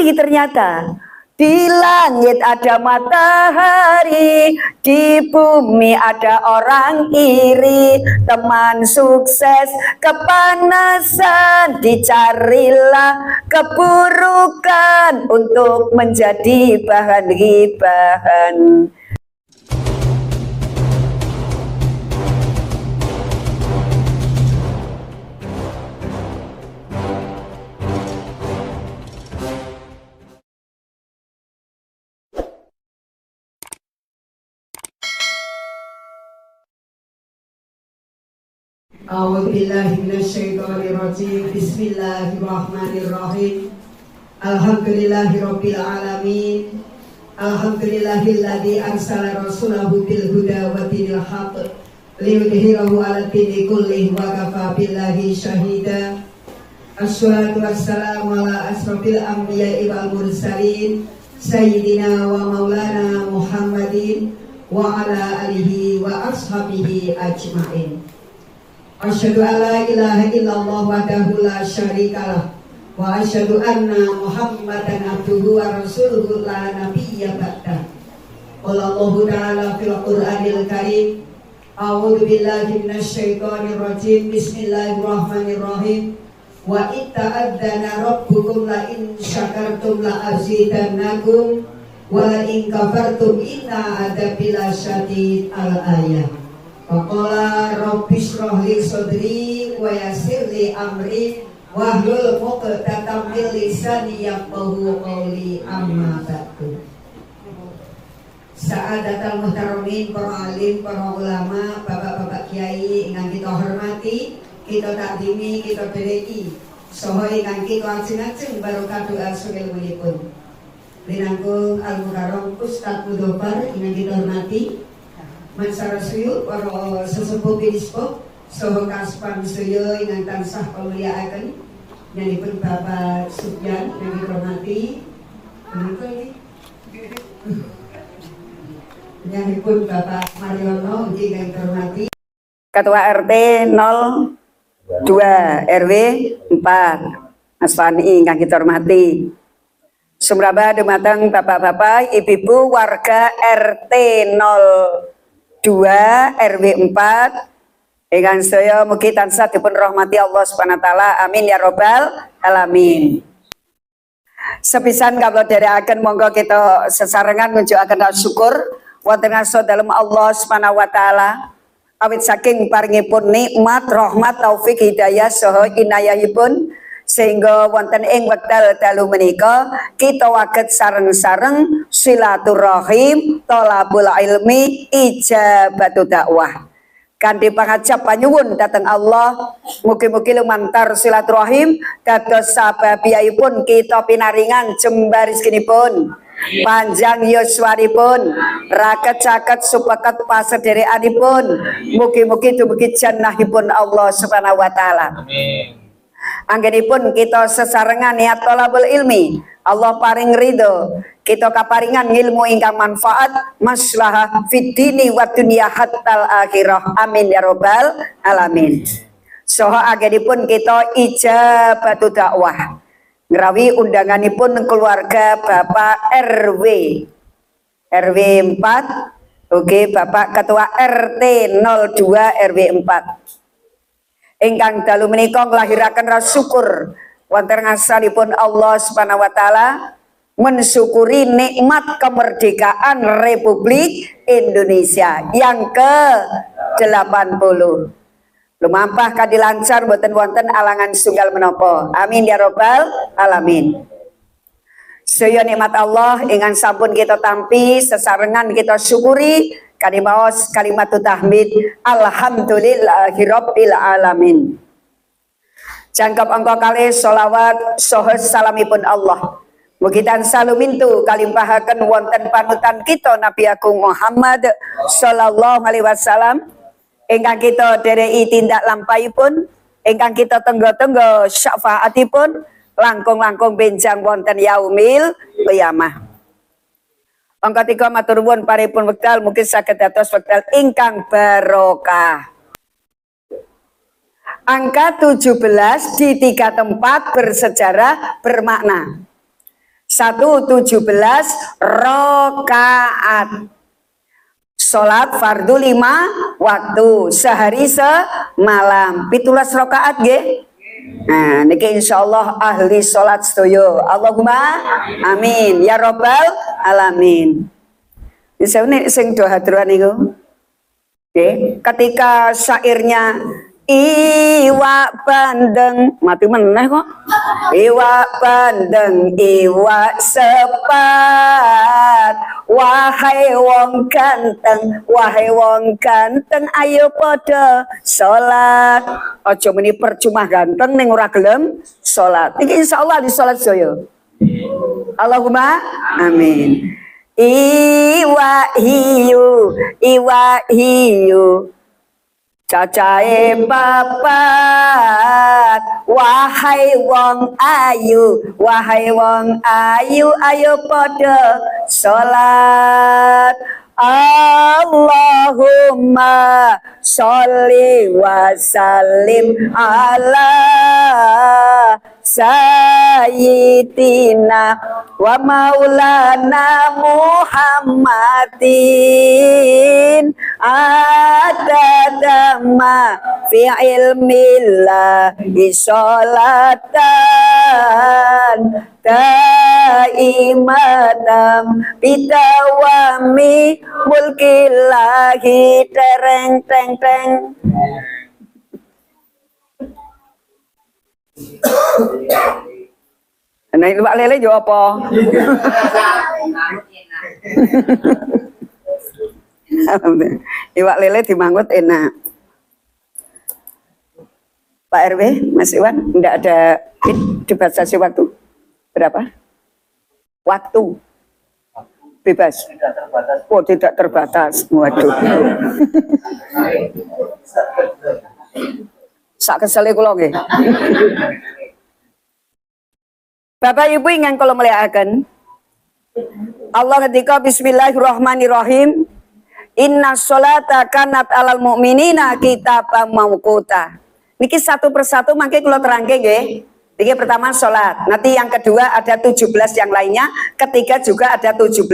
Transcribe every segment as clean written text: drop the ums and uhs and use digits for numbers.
misteri ternyata. Di langit ada matahari, di bumi ada orang iri, teman sukses kepanasan, dicarilah keburukan untuk menjadi bahan gibahan. A'udzubillahi minasyaitonirrajim. Bismillahirrahmanirrahim. Alhamdulillahirabbil alamin. Alhamdulillahilladzi arsala rasulahu bil huda wa dinil haqq liyudhhirahu 'ala dini kullihi wa kafa billahi syahida. Assalatu wassalamu ala asrofil anbiya'i wal mursalin sayyidina wa maulana Muhammadin wa ala alihi wa ashabihi ajma'in. Asyhadu an la ilaha illallah wahdahu la syarikalah wa asyhadu anna Muhammadan abduhu wa rasuluhu la nabiyya ba'dah. Qala Allahu ta'ala fil Qur'anil Karim, a'udzu billahi minasyaitonir rajim. Bismillahirrahmanirrahim. Wa itta'adzana rabbukum la in syakartum la azidannakum wa la in kafartum inna adzabi lasyadid. Al-ayah. Faqala rabbi shrah li sadri wa yassir li amri wahlul 'uqdatam min lisani yafqahu qawli. Amma ba'du. Sa'adatul muhtaramin, para alim, para ulama, bapak-bapak kiai ingkang kita hormati, kita takdimi, kita bereki, saha ingkang kita ajeng-ajeng barokah doa sungguh-sungguhipun. Linangkung Al-Mukarram Ustaz Mudofar ingkang kita hormati, Mansara suyu para sesepuh binispo saha kaspan suyu ingkang tansah pamulyakaken nyanipun Bapak Sufyan yang dihormati, nyanipun Bapak Mariono ingkang dihormati, Ketua RT 02 RW 4 Mas Fani ingkang kita hormati. Sumramba dumateng bapak-bapak, ibu-ibu warga RT 02 RW 4 ingkang saya mugi tansah dipun rahmati Allah Subhanahu wa taala. Amin ya robbal alamin. Sepisan kawula dherekaken monggo kita sesarengan ngunjukaken syukur wonten ngarsa dalem Allah Subhanahu wa taala awit saking paringipun nikmat, rahmat, taufik, hidayah saha inayahipun sehingga wonten ing wekdal dalu menika kita waget sareng-sareng silaturahim, thalabul ilmi, ijabatu dakwah. Kanthi pangajap panyuwun dhateng Allah, mugi-mugi lumantar silaturahim dados sababiyahipun kita pinaringan jembar rezekinipun, panjang yuswaripun, raket-caket supakat pasederekanipun, mugi-mugi dumugi jannahipun Allah Subhanahu wa taala. Amin. Anggenipun kita sesarengan niat thalabul ilmi, Allah paring ridho, kita kaparingan ilmu ingkang manfaat, maslahah fid dini wa dunya hattal akhirah. Amin ya robbal alamin. Saha anggenipun kita ijabatu dakwah ngrawi undanganipun keluarga Bapak RW 4, oke, Bapak Ketua RT 02 RW 4 ingkang dalu menika nglahiraken rasa syukur wonten ngarsanipun Allah Subhanahu wa taala, mensyukuri nikmat kemerdekaan Republik Indonesia yang ke-80. Lumampah kadi lancar boten wonten alangan setunggal menapa. Amin ya robbal alamin. Sedaya nikmat Allah ingkang sampun kita tampi sesarengan kita syukuri kalimaos kalimatut tahmid alhamdulillahirabbil alamin. Jangkep angka kalih sholawat saha salamipun Allah mugi tansah lumintu kalimpahaken wonten panutan kita Nabi Agung Muhammad sallallahu alaihi wasallam ingkang kita dereki tindak lampahipun, ingkang kita tenggo-tenggo syafaatipun langkung-langkung benjang wonten yaumil qiyamah. Angka 3 matur nuwun paripun wekdal mungkin saged dados wekdal ingkang barokah. Angka 17 di 3 tempat bersejarah bermakna. rakaat. Salat fardu 5 waktu sehari semalam 17 rakaat nggih. Nah, niki insyaallah ahli salat sedoyo. Allahumma amin ya rabbal alamin. Ini sing doa hadroan niku. Nggih, ketika syairnya iwak bandeng mati meneh kok. Iwak bandeng iwak sepat, wahai wong ganteng ayo podo salat. Aja muni percuma ganteng ning ora gelem salat. Iki insyaallah di salat saya. Allahumma amin. Iwak hiu cacahe papat, wahai wong ayu ayo podo salat. Allahumma sholli wa sallim ala sayyidina wa maulana Muhammadin adadama fi ilmillahi sholatan daimatam bidawami mulkillahi tereng teng teng. Nah, iwak lele yo apa? Iwak lele dimanggut enak. Pak RW, Mas Iwan, enggak ada dibatasi waktu. Berapa? Waktu. Bebas. Oh, tidak terbatas. Waduh. Sak kesele kula nggih. Bapak Ibu ingin kalau melihatkan Allah ketika bismillahirrahmanirrahim inna sholata kanat alal mu'minina kitaban mauquta. Niki satu persatu mangke kula terangke nggih. Niki pertama sholat, nanti yang kedua ada 17 yang lainnya, ketiga juga ada 17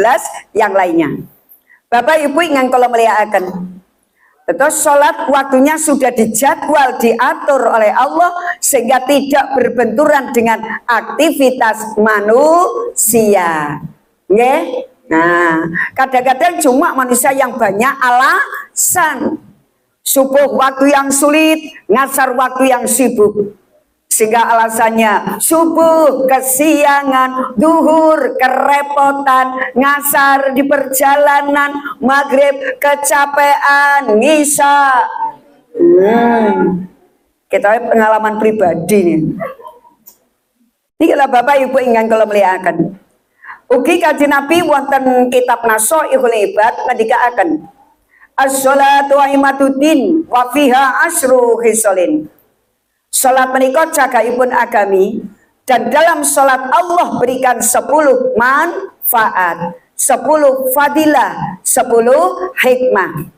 yang lainnya. Bapak Ibu ingin kalau melihatkan terus sholat waktunya sudah dijadwal, diatur oleh Allah sehingga tidak berbenturan dengan aktivitas manusia. Nggih? Nah, kadang-kadang cuma manusia yang banyak alasan. Subuh waktu yang sulit, ngasar waktu yang sibuk. Sehingga alasannya subuh kesiangan, duhur kerepotan, ngasar di perjalanan, maghrib kecapean, ngisa. Kita pengalaman pribadi nih. Ini kalau Bapak Ibu ingin kalau melihatkan. Ugi kajian Nabi wonten kitab Nashaikhul Ibad ngendikaaken as-sholatu imatuddin wa fiha asyru khisalin. Salat menika cagaipun agami dan dalam salat Allah berikan 10 manfaat, 10 fadilah, 10 hikmah.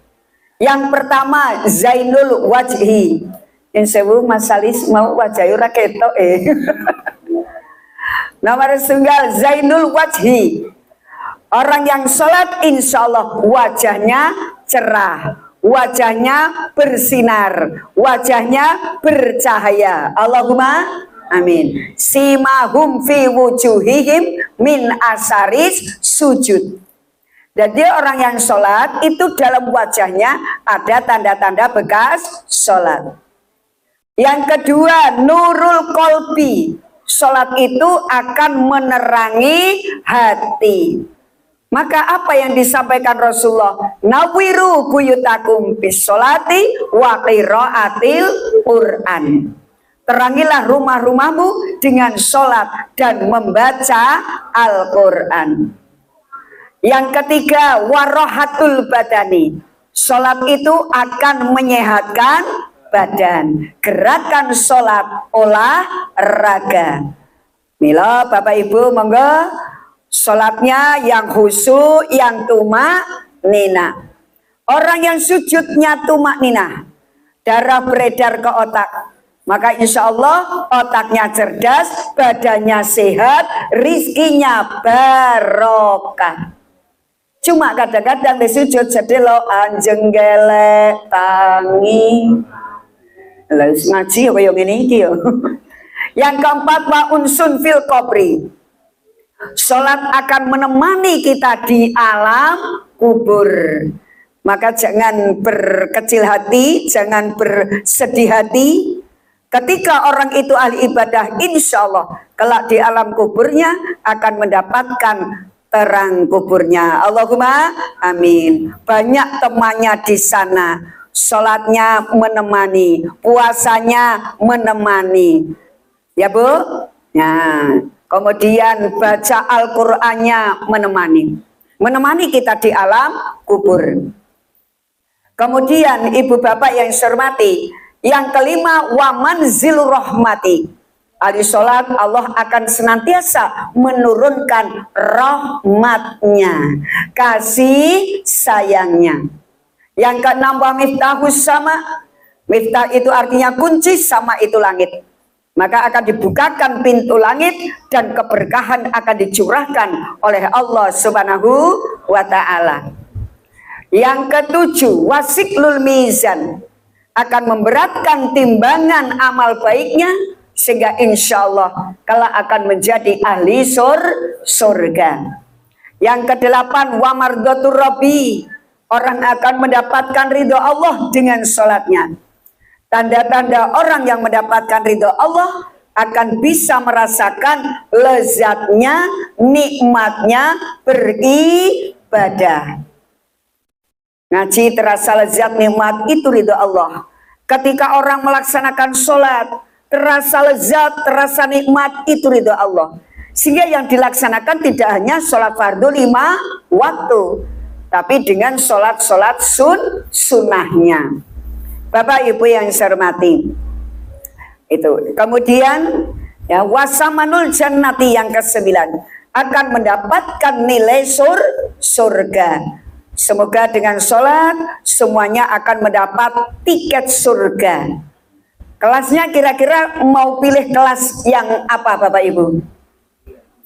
Yang pertama zainul wajhi. Insewu masalis mau wajah ora ketok Nomor tunggal zainul wajhi. Orang yang salat insya Allah wajahnya cerah, wajahnya bersinar, wajahnya bercahaya. Allahumma amin. Simahum fi wujuhihim min asaris sujud. Jadi orang yang sholat itu dalam wajahnya ada tanda-tanda bekas sholat. Yang kedua nurul kolbi. Sholat itu akan menerangi hati. Maka apa yang disampaikan Rasulullah? Nawiru buyutakum bis sholati wa qiraatil Quran. Terangilah rumah-rumahmu dengan sholat dan membaca Al-Quran. Yang ketiga warohatul badani. Sholat itu akan menyehatkan badan. Gerakan sholat olahraga. Mila Bapak Ibu monggo sholatnya yang khusyuk, yang tumak nina. Orang yang sujudnya tumak nina, darah beredar ke otak, Maka insya Allah otaknya cerdas, badannya sehat, rizkinya barokah. Cuma kadang-kadang di sujud jadi lo anjeng gelek tangi. Lah ngaji ya kaya ngene iki ya. Yang keempat wa unsun fil qabri. Salat akan menemani kita di alam kubur. Maka jangan berkecil hati, jangan bersedih hati. Ketika orang itu ahli ibadah, insya Allah kelak di alam kuburnya akan mendapatkan terang kuburnya. Allahumma amin. Banyak temannya di sana. Sholatnya menemani, puasanya menemani. Ya Bu? Nah, kemudian baca Al-Qur'annya menemani. Menemani kita di alam kubur. Kemudian ibu bapak yang saya hormati, yang kelima wa manzilur rahmati. Ahli sholat Allah akan senantiasa menurunkan rahmatnya, kasih sayangnya. Yang keenam wa miftahus sama. Miftah itu artinya kunci, sama itu langit. Maka akan dibukakan pintu langit dan keberkahan akan dicurahkan oleh Allah Subhanahu wa ta'ala. Yang ketujuh wasiklul mizan, akan memberatkan timbangan amal baiknya sehingga insya Allah kelak akan menjadi ahli surga. Yang kedelapan wa mardotur rabbi, orang akan mendapatkan ridho Allah dengan sholatnya. Tanda-tanda orang yang mendapatkan ridho Allah akan bisa merasakan lezatnya, nikmatnya beribadah. Ngaji terasa lezat, nikmat, itu ridho Allah. Ketika orang melaksanakan sholat, terasa lezat, terasa nikmat, itu ridho Allah. Sehingga yang dilaksanakan tidak hanya sholat fardu 5 waktu, tapi dengan sholat-sholat sunnahnya. Bapak Ibu yang saya hormati, itu. Kemudian ya wasamanul jannati yang ke-9, akan mendapatkan nilai surga. Semoga dengan sholat semuanya akan mendapat tiket surga. Kelasnya kira-kira mau pilih kelas yang apa Bapak Ibu?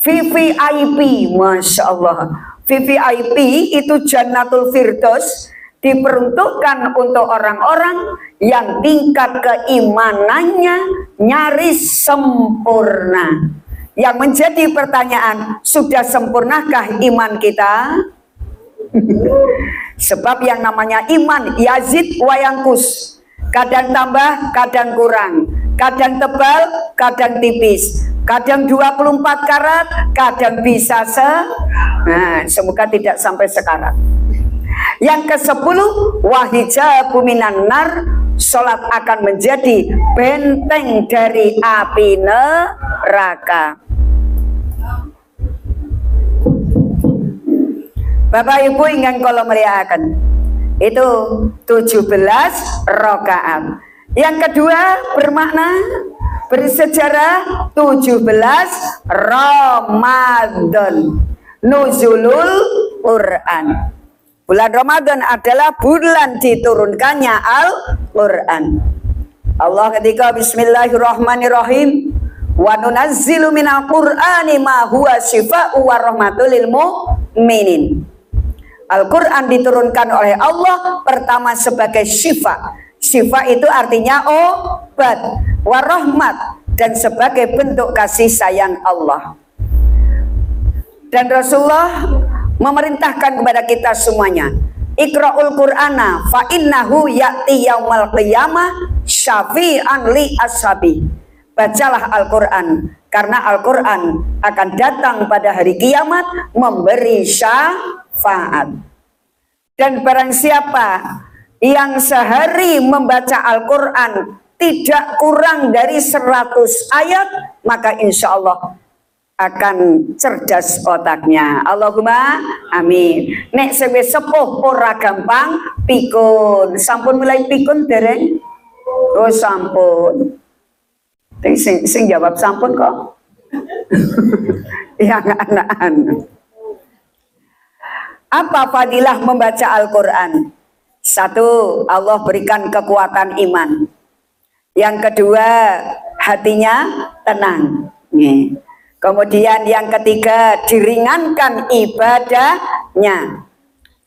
VVIP, Masya Allah. VVIP itu Jannatul Firdaus, diperuntukkan untuk orang-orang yang tingkat keimanannya nyaris sempurna. Yang menjadi pertanyaan, sudah sempurnakah iman kita? Sebab yang namanya iman yazid wa yangkus, kadang tambah, kadang kurang, kadang tebal, kadang tipis, kadang 24 karat, kadang bisa semoga tidak sampai sekarat. Yang ke-10 wahijabu minan nar, salat akan menjadi benteng dari api neraka. Bapak Ibu ingin kalau melihatkan itu 17 rakaat. Yang kedua bermakna bersejarah 17 Ramadan, nuzulul Quran. Bulan Ramadan adalah bulan diturunkannya Al-Quran. Allah ketika bismillahirrahmanirrahim wa nunazzilu minal Qur'ani ma huwa syifaa'u wa rahmatul lil mu'minin. Al-Quran diturunkan oleh Allah pertama sebagai syifa. Syifa itu artinya obat, warahmat, dan sebagai bentuk kasih sayang Allah. Dan Rasulullah memerintahkan kepada kita semuanya, Iqra'ul Qur'ana fa innahu ya'ti yaumal qiyamah syafi'an li ashabi. Bacalah Al-Quran, karena Al-Quran akan datang pada hari kiamat memberi syafaat. Dan barang siapa yang sehari membaca Al-Quran tidak kurang dari 100 ayat, maka insya Allah akan cerdas otaknya. Allahumma amin. Nek sewe sepuh ora gampang pikun. Sampun mulai pikun dereng? Oh sampun. Sing jawab sampun kok. Yang anak-anak. Apa fadilah membaca Al-Quran? 1, Allah berikan kekuatan iman. Yang kedua, hatinya tenang. Nih. Kemudian yang ketiga, diringankan ibadahnya.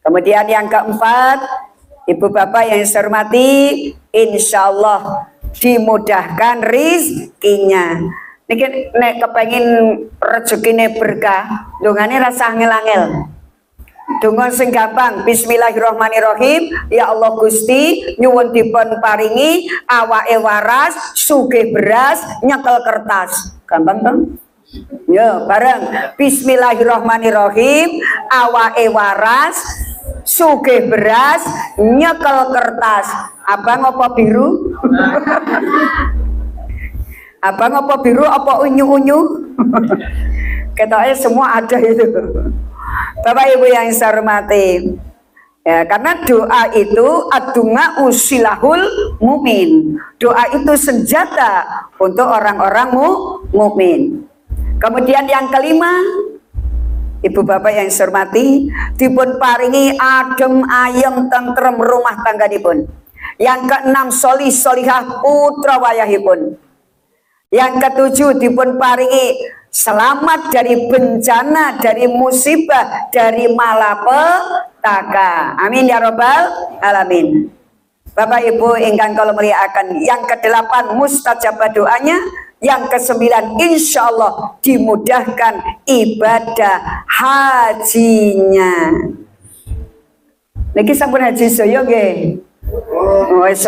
Kemudian yang keempat, ibu bapak yang saya hormati, insya Allah dimudahkan rizkinya. Niki nek kepengin rezekine berkah, dongane rasa angel-angel. Donga sing gampang, bismillahirrahmanirrahim. Ya Allah Gusti, nyuwun dipun paringi awake waras, sugih beras, nyekel kertas. Gampang to? Ya, bareng. Bismillahirrahmanirrahim, awake waras, sugih beras, nyekel kertas. Abang apa biru? Abang apa biru, apa unyu-unyu? Ketoknya semua ada itu. Bapak Ibu yang saya hormati, ya, karena doa itu adunga usilahul mumin. Doa itu senjata untuk orang-orang mukmin. Kemudian yang kelima, ibu bapak yang saya hormati, dipun paringi adem ayem tentrem rumah tangganipun. Yang keenam, solih solihah putra wayahipun. Yang ketujuh, dipun paringi selamat dari bencana, dari musibah, dari malapetaka. Amin ya robbal alamin. Bapak Ibu ingkang kula mulyakaken, yang kedelapan mustajabah doanya, yang kesembilan insya Allah dimudahkan ibadah hajinya. Niki sampun haji saya nggih.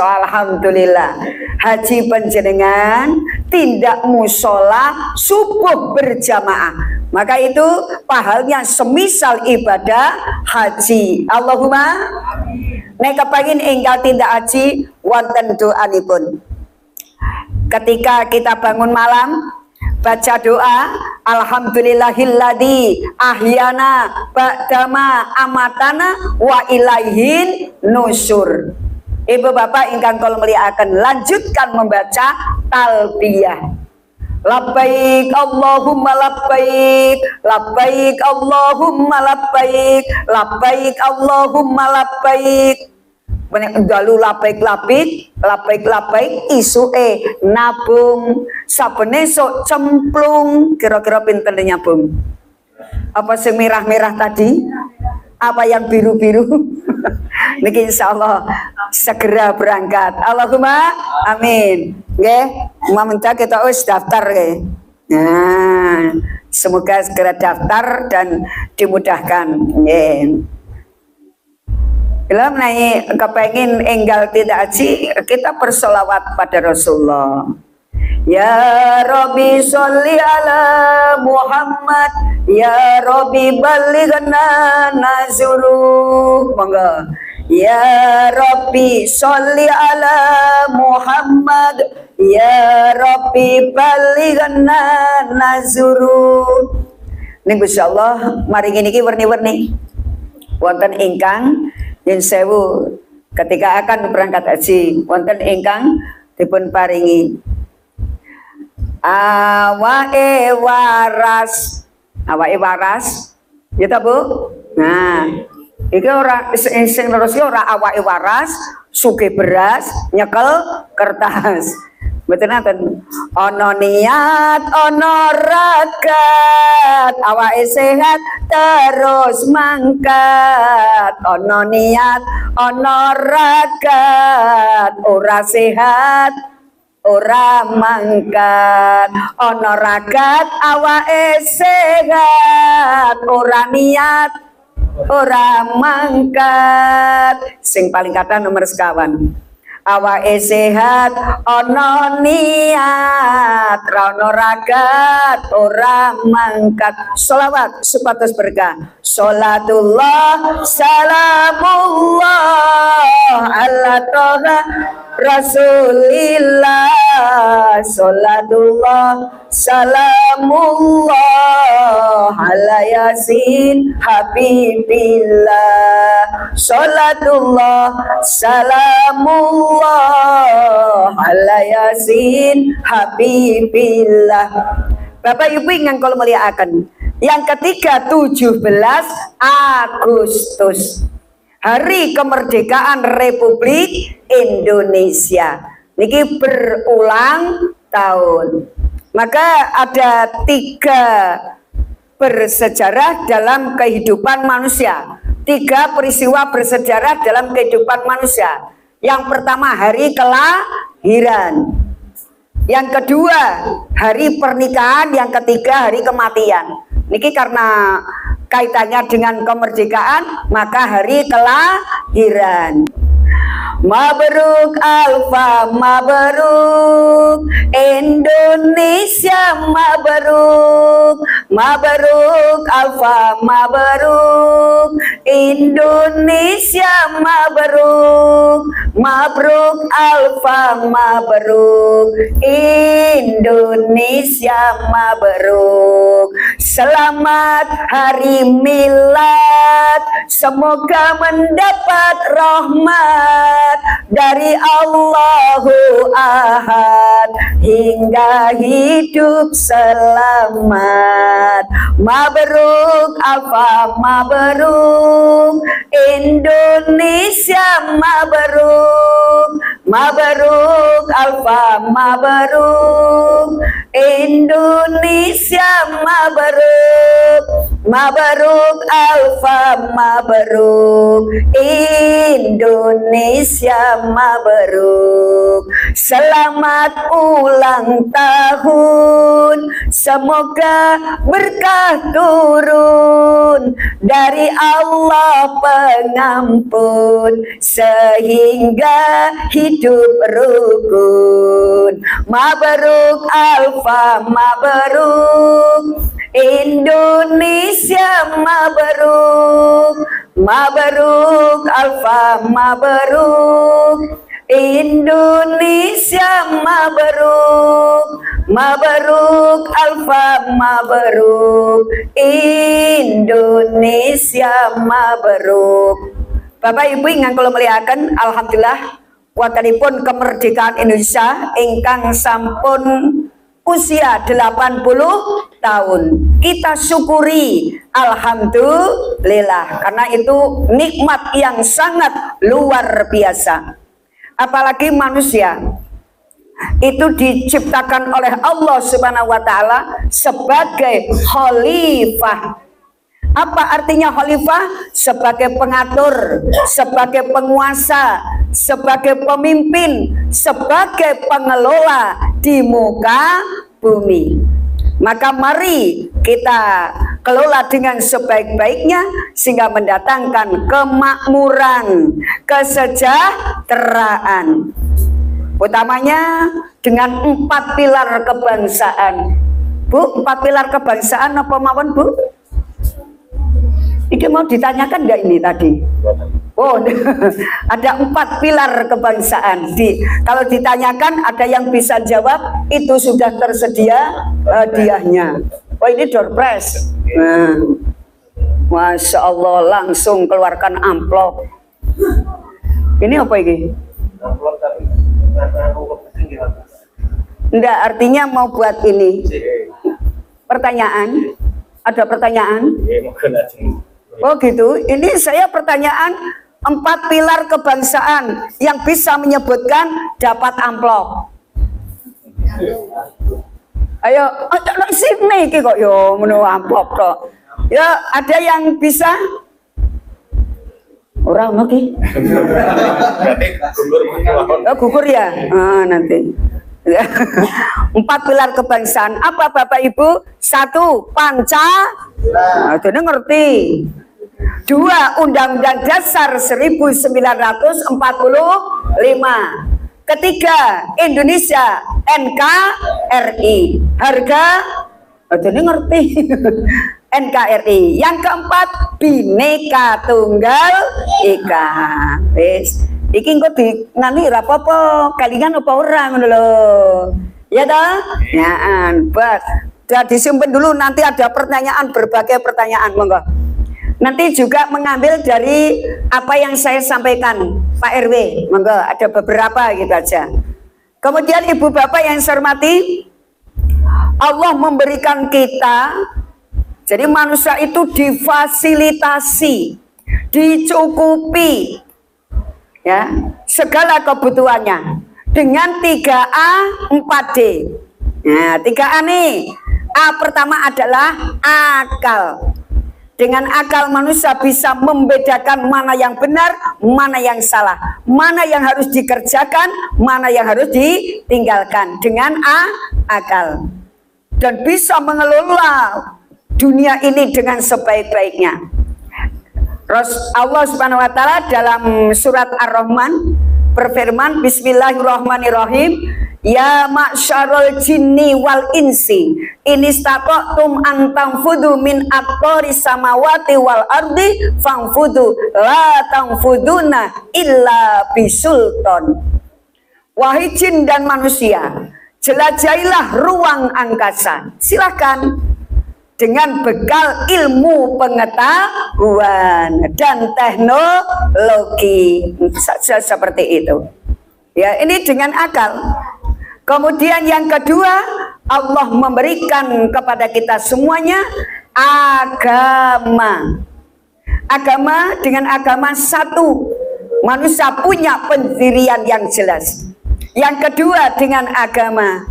Alhamdulillah. Haji panjenengan tindak musola subuh berjamaah, maka itu pahalnya semisal ibadah haji. Allahumma nek kepengin enggal tindak haji wonten doanipun. Ketika kita bangun malam, baca doa alhamdulillahilladzi ahyana ba'dama amatana wa ilaihin nusur. Ibu bapak ingkang kula mulyakaken, lanjutkan membaca talbiyah. Labbaik Allahumma labbaik, labbaik Allahumma labbaik, labbaik Allahumma labbaik. Menek dalu labbaik isuke nabung, sabene sok cemplung. Kira-kira pinten nyabung? Apa sing merah-merah tadi? Apa yang biru-biru? Niki insyaallah segera berangkat. Allahumma amin. Nggih, meminta kita wis daftar nggih. Nah, semoga segera daftar dan dimudahkan. Nggih. Bila menaik kepengin enggal tidak haji, kita bersolawat pada Rasulullah. Ya Rabbi sholli ala Muhammad, ya Rabbi balighna nazuru. Monggo. Ya Rabbi sholli ala Muhammad, ya Rabbi balighna nazuru. Ning insyaallah mari niki warni-warni. Wonten ingkang yen sewu ketika akan berangkat haji, wonten ingkang dipun paringi awake waras. Awake waras ya ta Bu? Nah, iki ora sing terus ora awake waras, sugih beras, nyekel kertas. Mboten naten. Ana niat, ana ragat, awake sehat terus mangkat. Ana niat, ana ragat, ora sehat ora mangkat. Ana ragat awake sehat, ora niat ora mangkat. Sing paling kathah nomor sekawan. Awake sehat ana niat, ana ragat ora mangkat. Sholawat supados berkah. Sholatullah salamullah ala toha Rasulillah. Sholatullah salamullah ala yasin habibillah. Sholatullah salamullah ala yasin habibillah. Bapak Ibu ingkang kula mulyakaken, yang ketiga 17 Agustus, Hari Kemerdekaan Republik Indonesia. niki berulang tahun. Maka ada 3 bersejarah dalam kehidupan manusia. 3 peristiwa bersejarah dalam kehidupan manusia. Yang pertama hari kelahiran. Yang kedua hari pernikahan. Yang ketiga hari kematian. Niki karena kaitannya dengan kemerdekaan, maka hari kelahiran. Mabruk Alfa, mabruk Indonesia, mabruk, mabruk Alfa, mabruk Indonesia, mabruk, mabruk Alfa, mabruk Indonesia, mabruk. Selamat hari milad, semoga mendapat rahmat dari Allahu Ahad hingga hidup selamat. Mabruk Alfa, mabruk Indonesia, mabruk, mabruk Alfa, mabruk Indonesia, mabruk, mabruk Alfa, mabruk Indonesia, mabruk. Selamat ulang tahun, semoga berkah turun dari Allah pengampun sehingga hidup rukun. Mabruk Alfa, mabruk Indonesia, mabruk, mabruk Alfa, mabruk Indonesia, mabruk, mabruk Alfa, mabruk Indonesia, mabruk. Bapak Ibu ingkang kula mulyakaken, alhamdulillah wontenipun kemerdekaan Indonesia ingkang sampun usia 80 tahun. Kita syukuri, alhamdulillah, karena itu nikmat yang sangat luar biasa. Apalagi manusia itu diciptakan oleh Allah Subhanahu wa taala sebagai khalifah. Apa artinya khalifah? Sebagai pengatur, sebagai penguasa, sebagai pemimpin, sebagai pengelola di muka bumi. Maka mari kita kelola dengan sebaik-baiknya sehingga mendatangkan kemakmuran, kesejahteraan. Utamanya dengan 4 pilar kebangsaan. Bu, 4 pilar kebangsaan apa mawon, Bu? Ini mau ditanyakan enggak ini tadi? Oh, ada 4 pilar kebangsaan. Kalau ditanyakan ada yang bisa jawab, itu sudah tersedia hadiahnya. Oh, ini door prize. Masya Allah, langsung keluarkan amplop. Ini apa ini? Enggak, artinya mau buat ini. Pertanyaan? Ada pertanyaan? Oh gitu, ini saya pertanyaan 4 pilar kebangsaan yang bisa menyebutkan dapat amplop. Ayo, sini kok yo menu amplop kok. Ya, ada yang bisa? Orang lagi. Oh, gugur ya? Nanti. 4 pilar kebangsaan. Apa Bapak Ibu? 1, Pancasila. Jadi ngerti. 2, Undang-Undang Dasar 1945. Ketiga, Indonesia NKRI. Harga, jadi ngerti. NKRI. Yang keempat, Bhinneka Tunggal Ika. Wis, iki engko di ngani ora apa-apa, kalingan apa orang ngono lho. Ya toh? Nyaan, buat. Sudah disimpan dulu, nanti ada pertanyaan, berbagai pertanyaan, monggo. Nanti juga mengambil dari apa yang saya sampaikan, Pak RW, monggo, ada beberapa gitu aja. Kemudian Ibu Bapak yang saya hormati, Allah memberikan kita, jadi manusia itu difasilitasi, dicukupi, ya, segala kebutuhannya. dengan 3A 4D. Nah, 3A nih. A pertama adalah akal. Dengan akal manusia bisa membedakan mana yang benar, mana yang salah, mana yang harus dikerjakan, mana yang harus ditinggalkan dengan akal. Dan bisa mengelola dunia ini dengan sebaik-baiknya. Allah Subhanahu wa taala dalam surat Ar-Rahman berfirman, Bismillahirrahmanirrahim, ya ma'syarul jinni wal insi inistata'tum an tanfudu min aqtaris samawati wal ardi fanfudu la tanfuduna illa bisultan. Wahai jin dan manusia, jelajahilah ruang angkasa, silakan, dengan bekal ilmu pengetahuan dan teknologi saja, seperti itu. Ya, ini dengan akal. Kemudian yang kedua, Allah memberikan kepada kita semuanya agama. Agama, dengan agama satu, manusia punya pendirian yang jelas. Yang kedua, dengan agama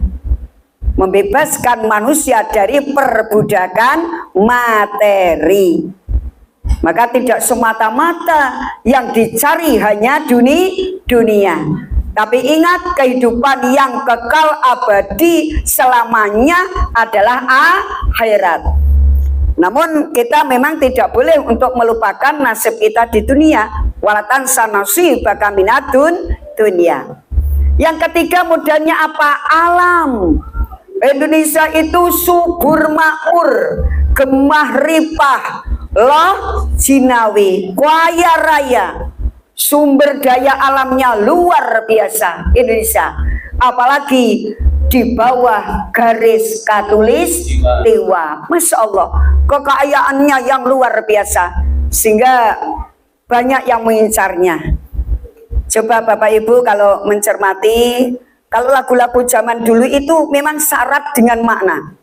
membebaskan manusia dari perbudakan materi. Maka tidak semata-mata yang dicari hanya dunia. Tapi ingat, kehidupan yang kekal abadi selamanya adalah akhirat. Namun kita memang tidak boleh untuk melupakan nasib kita di dunia. Walatan sanasi bakaminatun dunia. Yang ketiga, modalnya apa? Alam. Indonesia itu subur makmur, gemah ripah, loh jinawi, kaya raya, sumber daya alamnya luar biasa Indonesia. Apalagi di bawah garis katulistiwa, Masya Allah, kekayaannya yang luar biasa, sehingga banyak yang mengincarnya. Coba Bapak Ibu kalau mencermati, kalau lagu-lagu zaman dulu itu memang syarat dengan makna.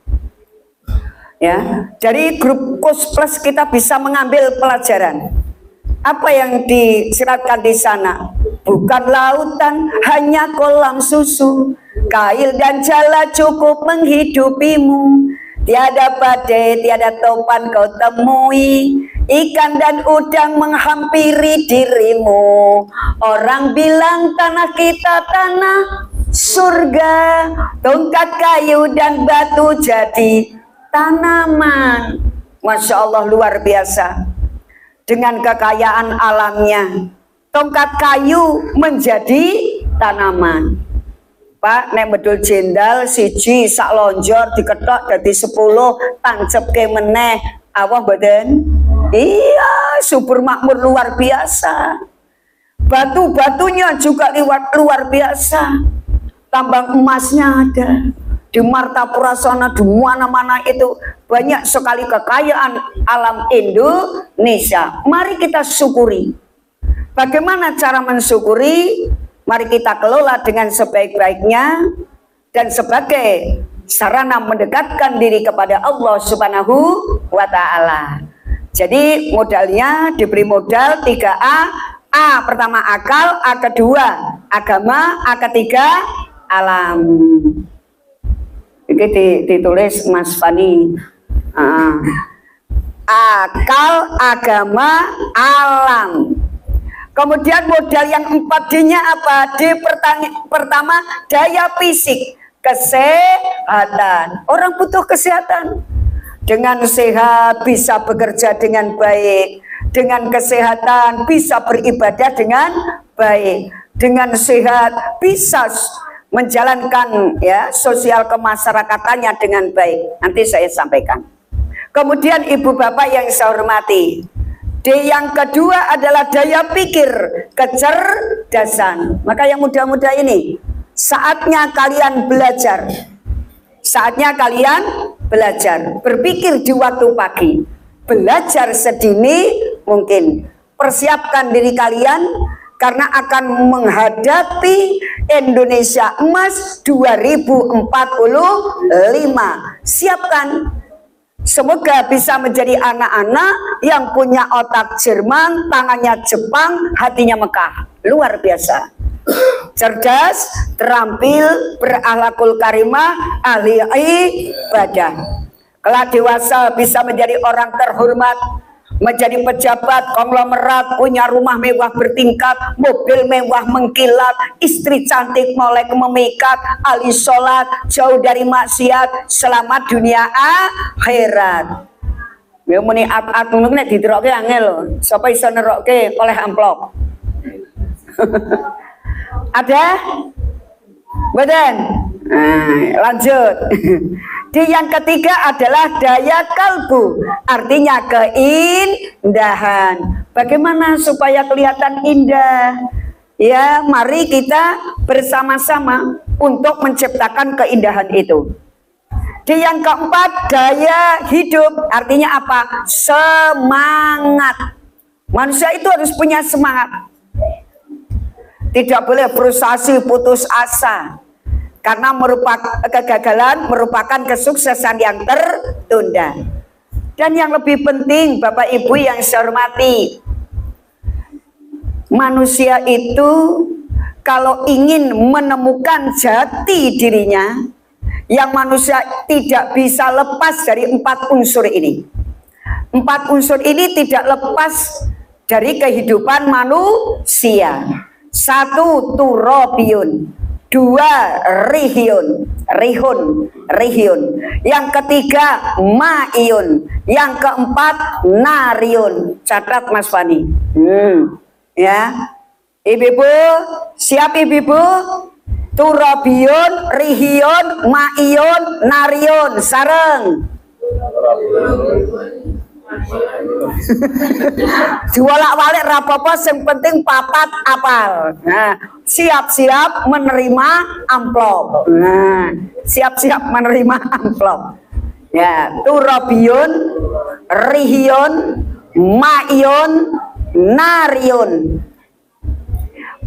Ya, dari grup Kus Plus kita bisa mengambil pelajaran. Apa yang disiratkan di sana? Bukan lautan, hanya kolam susu. Kail dan jala cukup menghidupimu. Tiada badai, tiada topan kau temui. Ikan dan udang menghampiri dirimu. Orang bilang tanah kita tanah surga, tongkat kayu dan batu jadi tanaman. Masya Allah, luar biasa. Dengan kekayaan alamnya, tongkat kayu menjadi tanaman. Pak, nek bedul jendal siji sak lonjor diketok dadi 10, tancep ke meneh awah badan. Iya, subur makmur luar biasa. Batu-batunya juga luar biasa. Tambang emasnya ada. Di Martapura sana, di mana-mana itu banyak sekali kekayaan alam Indonesia. Mari kita syukuri. Bagaimana cara mensyukuri? Mari kita kelola dengan sebaik-baiknya dan sebagai sarana mendekatkan diri kepada Allah Subhanahu wa taala. Jadi modalnya diberi modal 3A. A pertama akal, A kedua agama, A ketiga alam. Ini ditulis Mas Fani. Akal, agama, alam. Kemudian modal yang 4D-nya apa? D pertama daya fisik, kesehatan. Orang butuh kesehatan. Dengan sehat bisa bekerja dengan baik. Dengan kesehatan bisa beribadah dengan baik. Dengan sehat bisa menjalankan ya sosial kemasyarakatannya dengan baik. Nanti saya sampaikan. Kemudian ibu bapak yang saya hormati, D yang kedua adalah daya pikir, kecerdasan. Maka yang muda-muda ini, saatnya kalian belajar. Saatnya kalian belajar. Berpikir di waktu pagi. Belajar sedini mungkin. Persiapkan diri kalian karena akan menghadapi Indonesia Emas 2045. Siapkan. Semoga bisa menjadi anak-anak yang punya otak Jerman, tangannya Jepang, hatinya Mekah. Luar biasa. cerdas, terampil, berakhlakul karimah, ahli ibadah. Kelak dewasa bisa menjadi orang terhormat, menjadi pejabat konglomerat, punya rumah mewah bertingkat, mobil mewah mengkilat, istri cantik molek memikat, ahli sholat, jauh dari maksiat, selamat dunia akhirat. Ya muni at-at ngono nek diterokke angel. Sapa iso nerokke oleh amplop? Ada? Badan. Lanjut. Di yang ketiga adalah daya kalbu, artinya keindahan. Bagaimana supaya kelihatan indah? Ya, mari kita bersama-sama untuk menciptakan keindahan itu. Di yang keempat, daya hidup, artinya apa? Semangat. Manusia itu harus punya semangat. Tidak boleh frustasi, putus asa. Karena kegagalan merupakan kesuksesan yang tertunda. Dan yang lebih penting, Bapak Ibu yang saya hormati, manusia itu kalau ingin menemukan jati dirinya, yang manusia tidak bisa lepas dari 4 unsur ini. 4 unsur ini tidak lepas dari kehidupan manusia. 1, turobiyun. 2, rihun. Yang ketiga, ma'iyun. Yang keempat, nariun. Catat Mas Fani. Ya, ibu-ibu, siap ibu-ibu? Turabiyun, rihiyun, ma'iyun, nariun. Sareng. Diwalak-walik rapopo, yang penting papat apal. Nah, siap-siap menerima amplop. Nah, siap-siap menerima amplop. Ya, turabiyun, rihiyun, ma'iyun, nariun.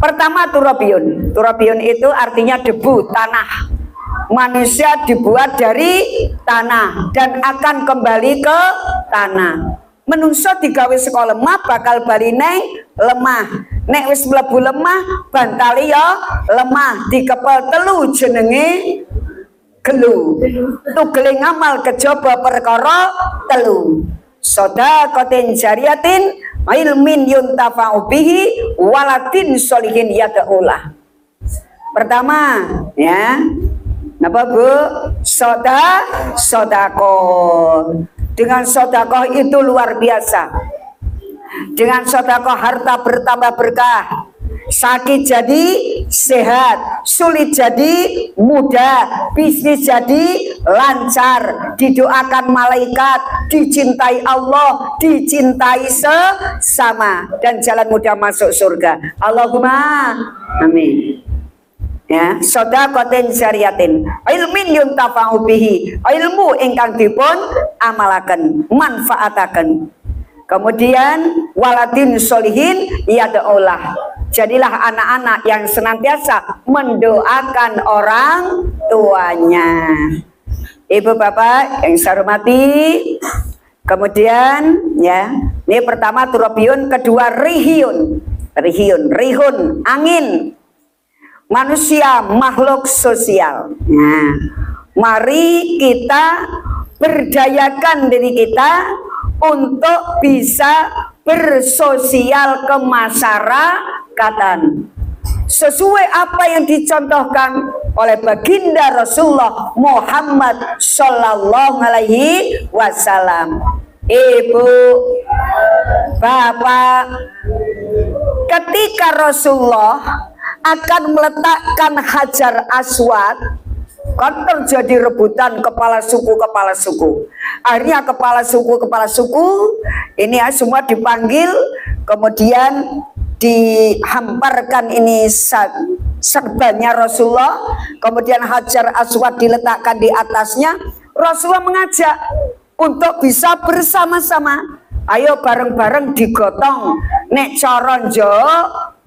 Pertama turabiyun. Turabiyun itu artinya debu, tanah. Manusia dibuat dari tanah dan akan kembali ke tanah. Menungso digawe saka lemah bakal bali neng lemah. Nek wis mlebu lemah bantali ya lemah, dikepel telu jenenge gelu. Tugele ngamal kejaba perkara telu. Shadaqatin jariyatin, ilmin yuntafa'u bihi, waladin sholihin yad'ulah. Pertama, ya. Napa Bu? Sodakoh. Dengan sodakoh itu luar biasa. Dengan sodakoh harta bertambah berkah. Sakit jadi sehat, sulit jadi mudah, bisnis jadi lancar, didoakan malaikat, dicintai Allah, dicintai sesama, dan jalan mudah masuk surga. Allahumma amin. Ya, shadaqatin syariatin, ilmin yuntafa'u bihi, ilmu ingkang dipun amalaken, manfaataken. Kemudian waladin sholihin yad'ulah. Jadilah anak-anak yang senantiasa mendoakan orang tuanya. Ibu bapak yang saya hormati, kemudian ya, ini pertama turabiyun, kedua rihun, angin. Manusia makhluk sosial. Nah, mari kita berdayakan diri kita untuk bisa bersosial kemasyarakatan sesuai apa yang dicontohkan oleh baginda Rasulullah Muhammad Sallallahu Alaihi Wasallam. Ibu, bapak, ketika Rasulullah akan meletakkan Hajar Aswad, kan terjadi rebutan kepala suku. Akhirnya kepala suku ini semua dipanggil, kemudian dihamparkan ini serbannya Rasulullah, kemudian Hajar Aswad diletakkan di atasnya. Rasulullah mengajak untuk bisa bersama-sama, ayo bareng-bareng digotong, nek coron jo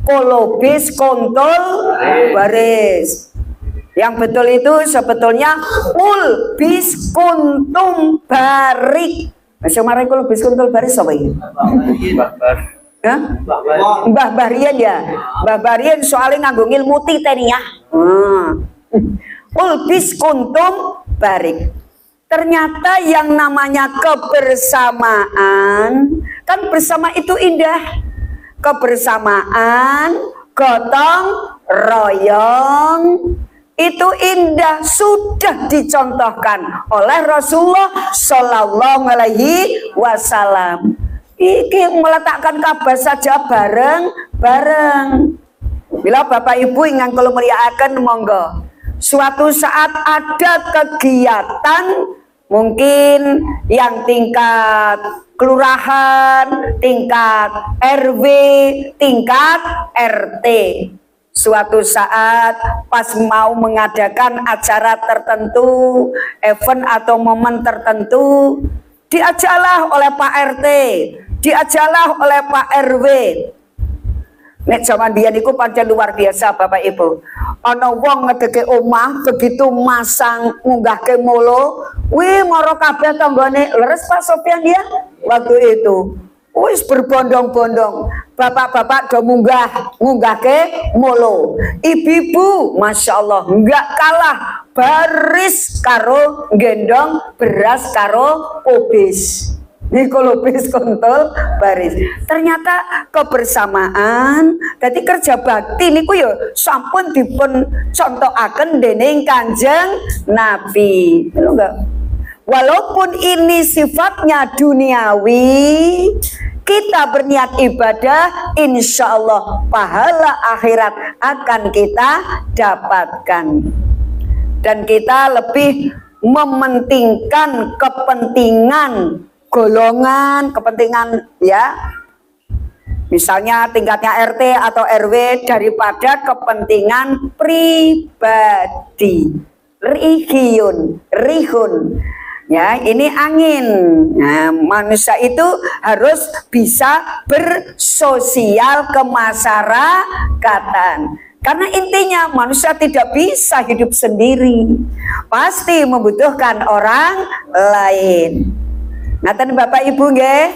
kolobis kontol baris. Yang betul itu sebetulnya ul bis kuntum barik. Masih marah ul bis kuntul baris apa ini? Hah? Mbah Rian ya. Mbah Rian soalnya nganggo ilmu titeni ya. Ulbis kuntum barik. Ternyata yang namanya kebersamaan, kan bersama itu indah. Kebersamaan, gotong royong, itu indah, sudah dicontohkan oleh Rasulullah Shallallahu Alaihi Wasallam. Iki meletakkan kabar saja bareng-bareng. Bila Bapak Ibu ingin kalau muliakan monggo. Suatu saat ada kegiatan mungkin yang tingkat kelurahan, tingkat RW, tingkat RT. Suatu saat pas mau mengadakan acara tertentu, event atau momen tertentu, diajaklah oleh Pak RT, diajaklah oleh Pak RW. Nek zaman biyen iku pancen luar biasa Bapak Ibu. Ana wong ngedeke omah begitu masang ngunggahke molo, wih moro kabeh tanggane leres Pak Sofyan ya waktu itu. Wis berbondong-bondong. Bapak-bapak do ngunggahke molo. Ibu-ibu Masya Allah enggak kalah baris karo gendong beras karo obis. Nikolopis kontol baris. Ternyata kebersamaan, jadi kerja bakti niku yo sampun dipun contohaken dening Kanjeng Nabi. Enggak. Walaupun ini sifatnya duniawi, kita berniat ibadah, insya Allah pahala akhirat akan kita dapatkan. Dan kita lebih mementingkan kepentingan golongan, kepentingan ya, misalnya tingkatnya RT atau RW daripada kepentingan pribadi. Rihun ya, ini angin. Nah, manusia itu harus bisa bersosial kemasyarakatan. Karena intinya manusia tidak bisa hidup sendiri, pasti membutuhkan orang lain. Ngaten Bapak Ibu nggih.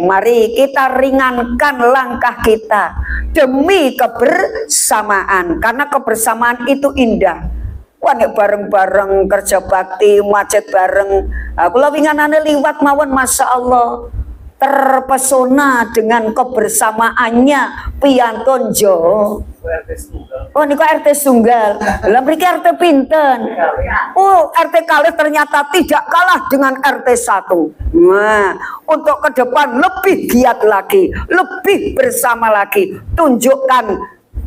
Mari kita ringankan langkah kita demi kebersamaan, karena kebersamaan itu indah. Wah nek bareng-bareng kerja bakti, macet bareng. Kula winganane liwat mawon Masya Allah. Terpesona dengan kebersamaannya piyantun jo. Oh niku RT Sunggal. Lah mriki RT pinten? Oh RT kalih ternyata tidak kalah dengan RT 1. Nah, untuk ke depan lebih giat lagi, lebih bersama lagi. Tunjukkan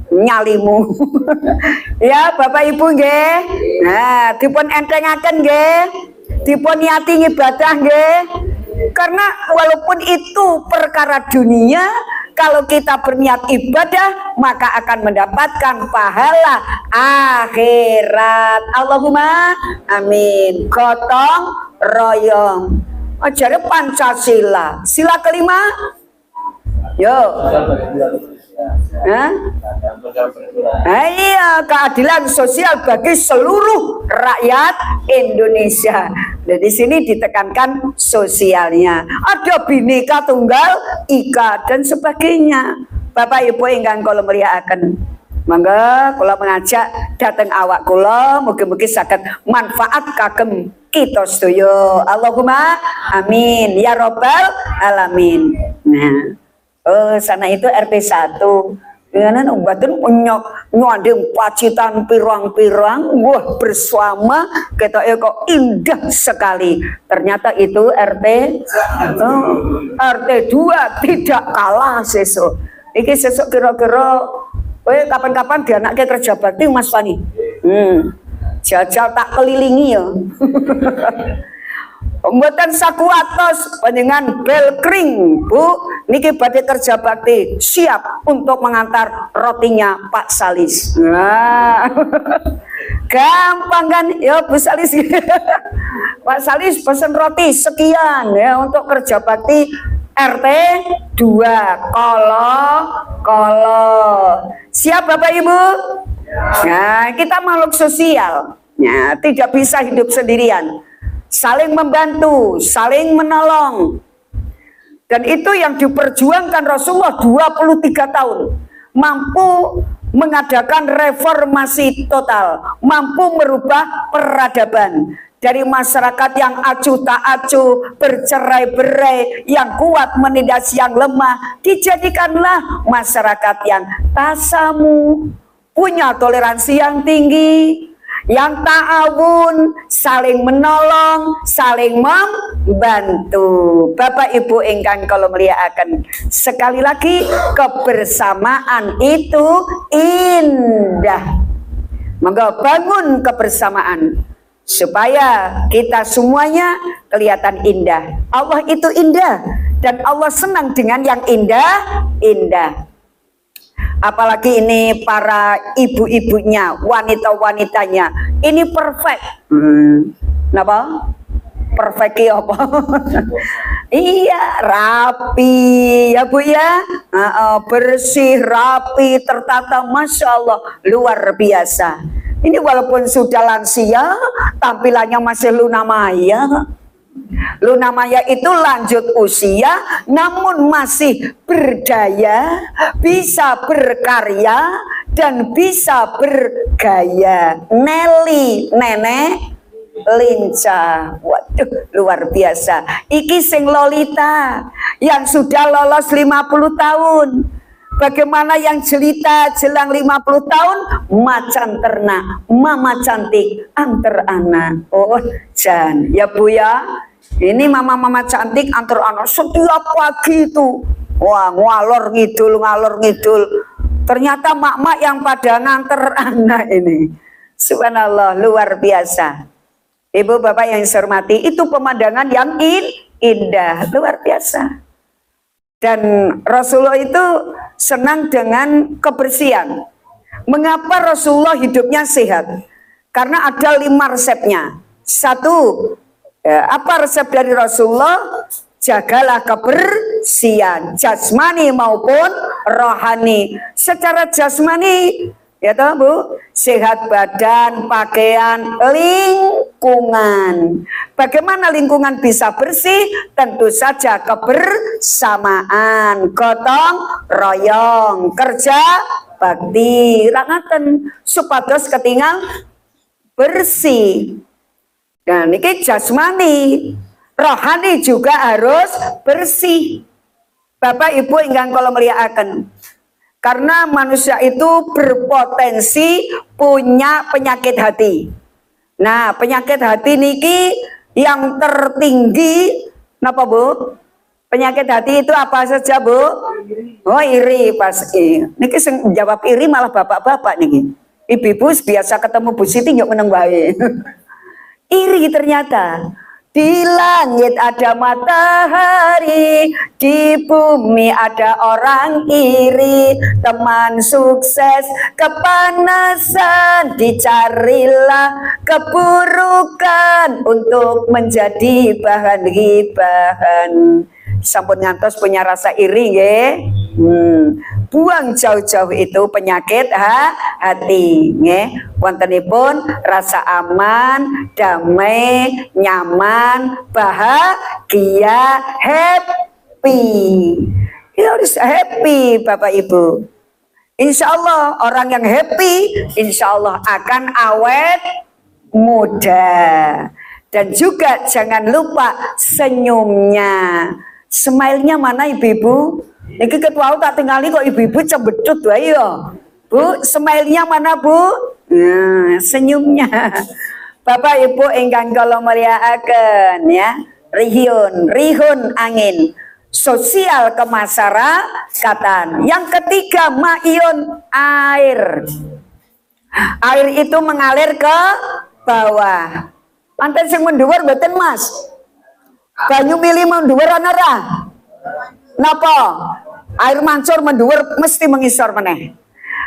nyalimu. Ya Bapak Ibu nggih. Nah, dipun entengaken nggih. Dipun niati ibadah nggih. Karena walaupun itu perkara dunia, kalau kita berniat ibadah maka akan mendapatkan pahala akhirat. Allahumma amin. Gotong royong. Ajaran Pancasila. Sila kelima. Yo. Iya, keadilan sosial bagi seluruh rakyat Indonesia. Dan di sini ditekankan sosialnya. Ada Bhinneka Tunggal Ika dan sebagainya. Bapak Ibu ingkang kula mulyakaken, mangga kula mengajak dateng awak kula, mugi-mugi saged manfaat kagem kita sedaya. Allahumma amin ya robbal alamin. Nah, sana itu RT 1. Dengan obatun nyanding pacitan pirang-pirang, wah bersama kita kok indah sekali. Ternyata itu RT 2 tidak kalah sesuk. Iki sesuk kira-kira kapan-kapan dia anaknya kerja bakti Mas Fani. Jajal tak kelilingi ya. Mboten sakuatos panjenengan bel kring Bu, niki badhe kerja bakti, siap untuk mengantar rotinya Pak Salis. Nah. Gampang kan ya Bu Salis. Pak Salis pesen roti sekian ya untuk kerja bakti RT 2. Kolo. Siap Bapak Ibu? Nah, kita makhluk sosial. Ya, tidak bisa hidup sendirian. Saling membantu, saling menolong. Dan itu yang diperjuangkan Rasulullah 23 tahun. Mampu mengadakan reformasi total, mampu merubah peradaban. Dari masyarakat yang acuh tak acuh, bercerai-berai, yang kuat menindas yang lemah, dijadikanlah masyarakat yang tasamu, punya toleransi yang tinggi, yang ta'awun, saling menolong, saling membantu. Bapak Ibu ingkang kalau melihatkan, sekali lagi kebersamaan itu indah. Maka bangun kebersamaan supaya kita semuanya kelihatan indah. Allah itu indah dan Allah senang dengan yang indah. Apalagi ini para ibu-ibunya, wanita-wanitanya, ini perfect. Kenapa? Perfect apa? Iya, rapi ya Bu ya, bersih, rapi, tertata, masya Allah, luar biasa. Ini walaupun sudah lansia, tampilannya masih Luna Maya. Luna Maya itu lanjut usia, namun masih berdaya, bisa berkarya, dan bisa bergaya. Nelly, nenek lincah. Waduh, luar biasa. Iki sing Lolita yang sudah lolos 50 tahun. Bagaimana yang jelita jelang 50 tahun, macan ternak, mama cantik antar anak. Oh, Jan, ya Bu ya. Ini mama-mama cantik antar anak setiap pagi itu. Wah, ngalor ngidul. Ternyata mak-mak yang pada nganter anak ini. Subhanallah, luar biasa. Ibu bapak yang saya hormati, itu pemandangan yang indah, luar biasa. Dan Rasulullah itu senang dengan kebersihan. Mengapa Rasulullah hidupnya sehat? Karena ada 5 resepnya. 1, apa resep dari Rasulullah? Jagalah kebersihan jasmani maupun rohani. Secara jasmani, ya toh Bu, sehat badan, pakaian, lingkungan. Bagaimana lingkungan bisa bersih? Tentu saja kebersamaan, gotong royong, kerja bakti, rangaten supados ketinggal bersih. Dan ini jasmani, rohani juga harus bersih. Bapak Ibu ingkang kula mulyakaken. Karena manusia itu berpotensi punya penyakit hati. Nah, penyakit hati niki yang tertinggi, napa Bu? Penyakit hati itu apa saja Bu? Oh, iri pasti. Niki sing jawab iri malah bapak-bapak niki. Ibu-ibu biasa ketemu Bu Siti nggak meneng wae. Iri ternyata. Di langit ada matahari, di bumi ada orang iri, teman sukses kepanasan, dicarilah keburukan untuk menjadi bahan gibahan. Sampun ngantos punya rasa iri nggih. Buang jauh-jauh itu penyakit hati nggih. Wontenipun rasa aman, damai, nyaman, bahagia, happy. Kita harus happy Bapak Ibu. Insya Allah orang yang happy, insya Allah akan awet muda. Dan juga jangan lupa senyumnya. Smile-nya mana ibu-ibu? Ini ketua tak tinggali kok ibu-ibu cembetut wae ya. Bu, smile-nya mana Bu? Nah, senyumnya. Bapak Ibu ingkang kula mulyakaken ya. Rihun angin. Sosial kemasyarakatan. Yang ketiga ma'iyun air. Air itu mengalir ke bawah. Panten sing mendhuwur mboten Mas. Banyu milih mendhuwur ana ora? Napa? Air mancur mendhuwur mesti mengisor meneh.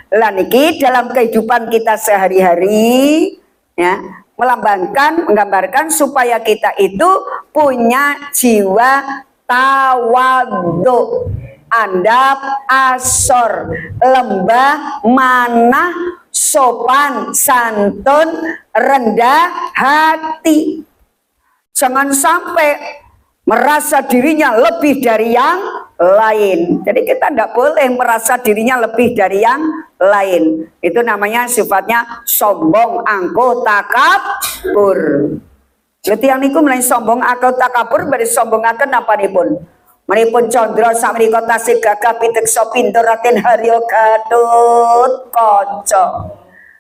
Lah niki dalam kehidupan kita sehari-hari ya, menggambarkan supaya kita itu punya jiwa tawadhu, andap asor, lembah manah, sopan santun, rendah hati. Jangan sampai merasa dirinya lebih dari yang lain. Jadi kita tidak boleh merasa dirinya lebih dari yang lain. Itu namanya sifatnya sombong, angkuh, takabur. Jadi yang niku mulai sombong, angkuh, takabur, berarti sombong akan apa nipun? Menipun condro sakmenika tasih gagah piteksa pinter raden harya gatut kaca.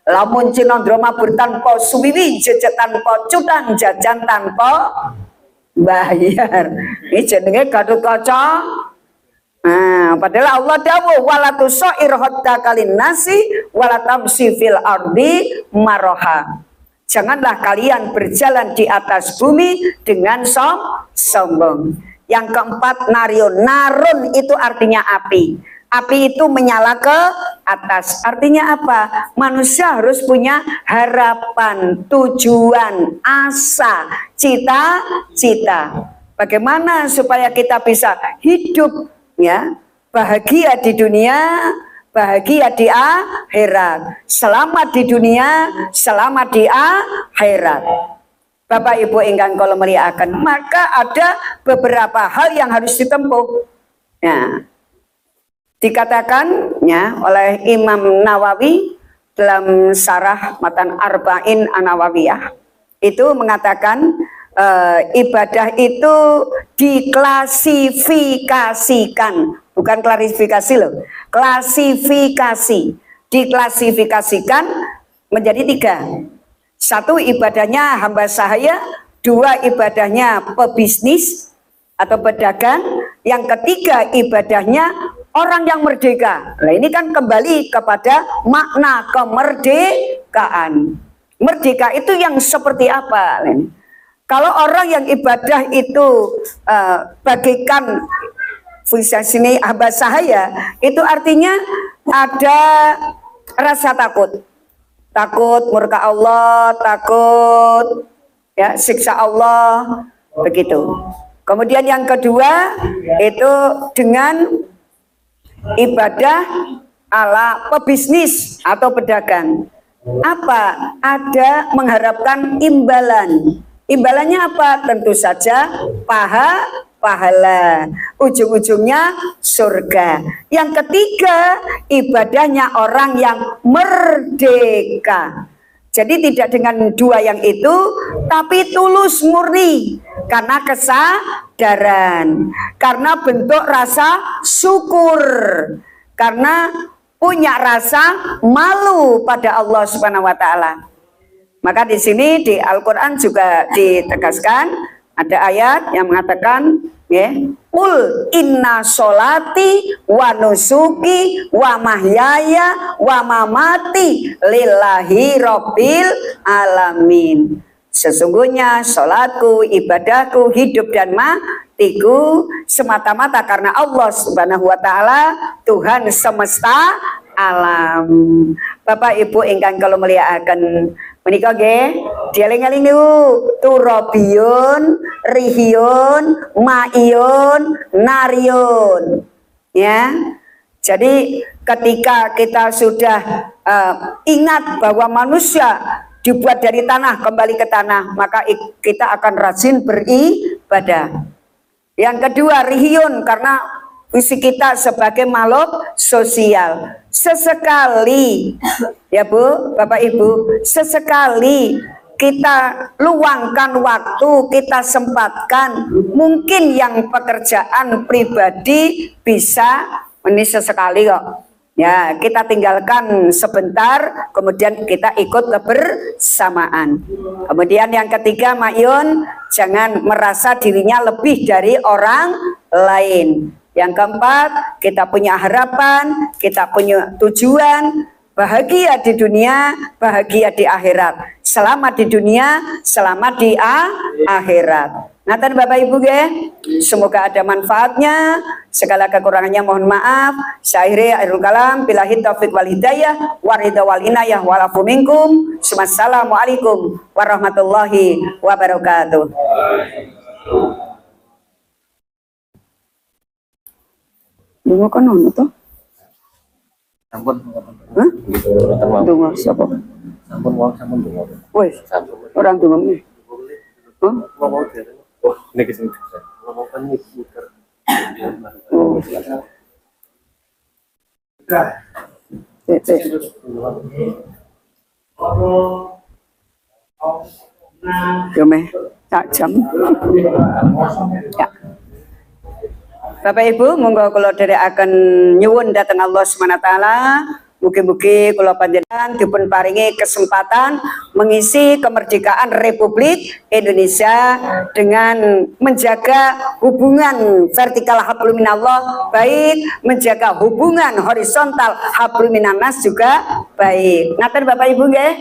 Lamun cinandra mabur tanpa suwiwi, jejet tanpa cutan, jajan tanpa bayar. Ini jenenge Gatut Kaca. Nah, padahal Allah dawuh wala tusair hatta kalin nasi wala tamsi fil ardi maraha. Janganlah kalian berjalan di atas bumi dengan sombong. Yang keempat narion. Narun itu artinya api. Api itu menyala ke atas. Artinya apa? Manusia harus punya harapan, tujuan, asa, cita-cita. Bagaimana supaya kita bisa hidup ya, bahagia di dunia, bahagia di akhirat. Selamat di dunia, selamat di akhirat. Bapak Ibu ingkang kula mulyakaken, maka ada beberapa hal yang harus ditempuh. Ya. Dikatakan ya oleh Imam Nawawi dalam Syarah Matan Arba'in An-Nawawiyah itu mengatakan ibadah itu diklasifikasikan, bukan klarifikasi loh, diklasifikasikan menjadi 3. 1 ibadahnya hamba sahaya, 2 ibadahnya pebisnis atau pedagang, yang ketiga ibadahnya orang yang merdeka. Nah, ini kan kembali kepada makna kemerdekaan. Merdeka itu yang seperti apa? Kalau orang yang ibadah itu bagikan visa sini hamba sahaya, itu artinya ada rasa takut. Takut murka Allah, takut ya siksa Allah, begitu. Kemudian yang kedua itu dengan ibadah ala pebisnis atau pedagang. Apa? Ada mengharapkan imbalan. Imbalannya apa? Tentu saja pahala. Ujung-ujungnya surga. Yang ketiga, ibadahnya orang yang merdeka. Jadi tidak dengan 2 yang itu, tapi tulus murni. Karena kesadaran, karena bentuk rasa syukur, karena punya rasa malu pada Allah Subhanahu wa taala. Maka di sini di Al-Qur'an juga ditegaskan ada ayat yang mengatakan ya, Qul inna sholati wa nusuki wa mahyaya wa mamati lillahi rabbil alamin. Sesungguhnya sholatku, ibadahku, hidup dan matiku semata-mata karena Allah Subhanahu wa taala, Tuhan semesta alam. Bapak Ibu ingkang kula mulyakaken, menika nggih dieling-eling niku turabiyun, rihiyun, ma'iyun, nariyun. Ya. Jadi ketika kita sudah ingat bahwa manusia dibuat dari tanah, kembali ke tanah, maka kita akan rajin beribadah. Yang kedua, rihiyun, karena visi kita sebagai makhluk sosial. Sesekali, ya Bu, Bapak Ibu, sesekali kita luangkan waktu, kita sempatkan, mungkin yang pekerjaan pribadi bisa, ini sesekali kok. Ya, kita tinggalkan sebentar, kemudian kita ikut kebersamaan. Kemudian yang ketiga, Ma'yun, jangan merasa dirinya lebih dari orang lain. Yang keempat, kita punya harapan, kita punya tujuan, bahagia di dunia, bahagia di akhirat. Selamat di dunia, selamat di akhirat. Ngaten Bapak Ibu nggih, semoga ada manfaatnya. Segala kekurangannya mohon maaf. Saya akhirul kalam, billahi taufik wal hidayah, waridha wal inayah walafu minkum. Assalamualaikum warahmatullahi wabarakatuh. Dungo kan ono to? Sampun. Hah? Dungo siapa? Sampun wong sampun dungo. Wes, orang dungo nih. Hah? Oh, niki sing Kalau mau kan muter. Oh. Cek. Gimana? Tak jam. Ya. Bapak Ibu, monggo kula dherekaken nyuwun dhateng Allah Subhanahu wa taala. Mugi-mugi kula panjenengan dipun paringi kesempatan mengisi kemerdekaan Republik Indonesia dengan menjaga hubungan vertikal hablum minallah baik, menjaga hubungan horizontal hablum minannas juga baik. Ngaten Bapak Ibu nggih?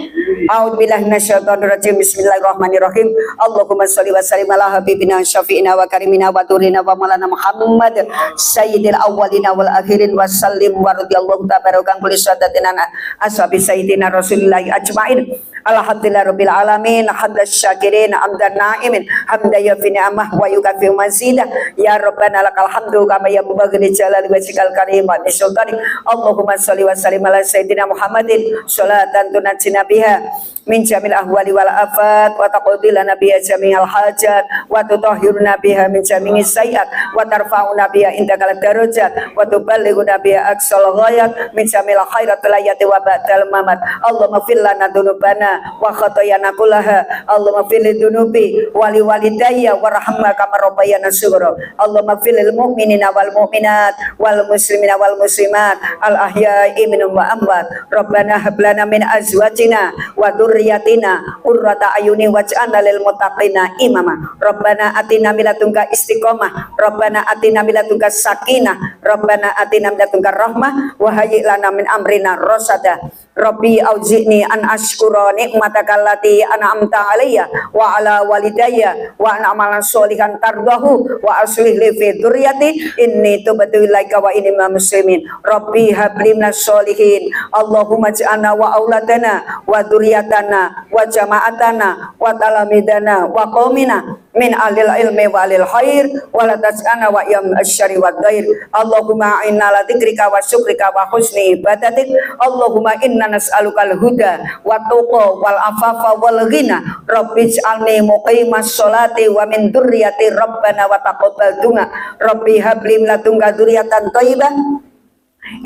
A'udzubillahi minasyaitonir rajim. Bismillahirrahmanirrahim. Allahumma shalli wa sallim ala habibina syafi'ina wa karimina wa turina wa maulana Muhammad sayyidil awwalina wal akhirin wa sallim wa radhiyallahu tabaraka kulli sadatina ashabi sayyidina rasulillahi ajmain. Alhamdulillah rabbil alamin hamdas syakirin hamdan naimin hamdan yafi ni'amah wa yukafi mazidah ya rabbana lakal hamdu kama yanbaghi li jalali wajhikal karim wa sultani. Allahumma shalli wa sallim ala sayyidina Muhammadin salatan tunajjina biha min jamil ahwali wal afat wa taqdilana biha jami'al hajat wa tutahhiruna biha min jami'is sayyi'at wa tarfa'una biha indakal darajat wa tuballighuna biha aqsal ghayat min jamil khairat layati wa ba'dal mamat. Allahumma fil lana dunubana wa khatayana kullaha. Allahumma fil dunubi wali walidayya warhamna kama rabbayana shighra. Allahumma fil mu'minina wal mu'minat wal muslimina wal muslimat al ahya'i minhum wa amwat. Rabbana hab lana min azwajina wa dzurriyyatina qurrata ayuni waj'alna lil muttaqina imama. Rabbana atina min ladunka istiqomah. Rabbana atina min ladunka sakinah. Rabbana atina min ladunka rahmah wa hayyi lana min amrina rasada. Rabbi auzi'ni an ashkura ni'mataka allati an'amta alayya wa ala walidayya wa an amalan sholihan tardahu wa aslih li fi dzurriyyati inni tubtu ilaika wa inni minal muslimin. Rabbi habli minas sholihin. Allahumma ij'alna wa auladana wa dzurriyyatana wa jama'atana wa talamidana wa qaumina min ahlil ilmi wa alil khair wa la tas'ana wa yam asyari wa dhair. Allahumma inna la dzikrika wa syukrika wa husni ibadatik. Allahumma inna nas'alukal huda wa tuqa wal afafa wal ghina. Rabbi ij'alni muqimas sholati wa min dzurriyyati rabbana wa taqabbal dunga. Rabbi habli min ladunka dzurriyyatan thayyibah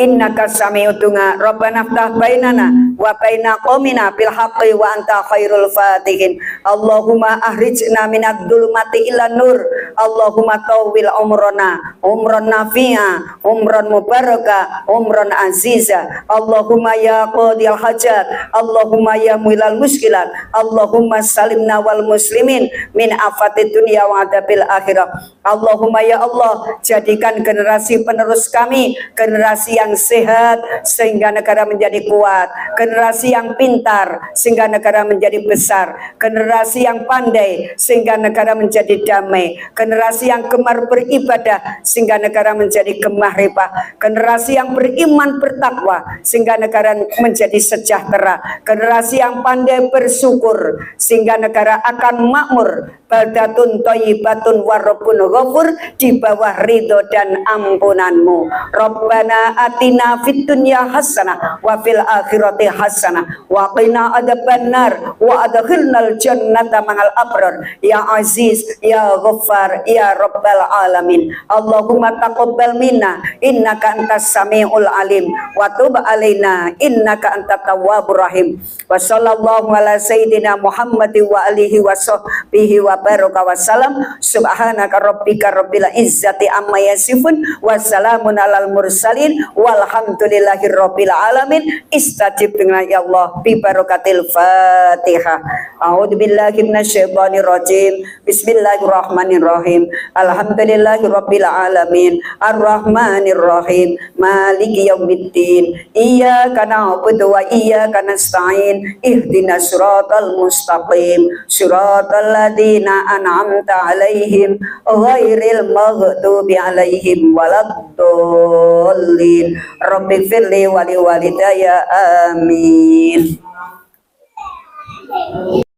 innaka sami'ud du'a. Rabbana ftah bainana wa baina qaumina bil haqqi wa anta khairul fatihin. Allahumma ahrijna minadh dhulumati ilan nur. Allahumma tawwil umrana umran nafi'a umran mubaraka umran aziza. Allahumma ya qadiyal hajat. Allahumma ya muilal muskilat. Allahumma salimna wal muslimin min afatid dunya wa adabil akhirah. Allahumma ya Allah, jadikan generasi penerus kami generasi yang sehat sehingga negara menjadi kuat, generasi yang pintar sehingga negara menjadi besar, generasi yang pandai sehingga negara menjadi damai, generasi yang gemar beribadah sehingga negara menjadi gemar ribah, generasi yang beriman bertakwa sehingga negara menjadi sejahtera, generasi yang pandai bersyukur sehingga negara akan makmur. Baldatun thayyibatun wa rabbun ghafur, di bawah ridho dan ampunanmu. Rabbana atina fid dunya hasanah wa fil akhirati hasanah wa qina adzabannar wa adkhilnal jannata ma'al abrar ya aziz ya ghaffar ya rabbal alamin. Allahumma taqabbal minna innaka antas samiul alim wa tub alaina innaka antat tawwabur rahim. Wa sallallahu ala sayyidina Muhammadin wa alihi wa sahbihi wa baraka wa salam. Subhanaka rabbika rabbil izzati amma yasifun wa salamun alal mursalin walhamdulillahi rabbil alamin. Istajib dengan ya Allah bi barakatil Fatihah. A'udzu billahi minasyaitonir rajim. Bismillahirrahmanirrahim. Alhamdulillahi rabbil alamin. Arrahmanir rahim. Maliki yaumiddin. Iyyaka na'budu wa iyyaka nasta'in. Ihdinas siratal mustaqim. Siratal ladzina an'amta 'alaihim ghairil maghdubi 'alaihim waladdallin. Rabbighfirli wa liwalidayya amin.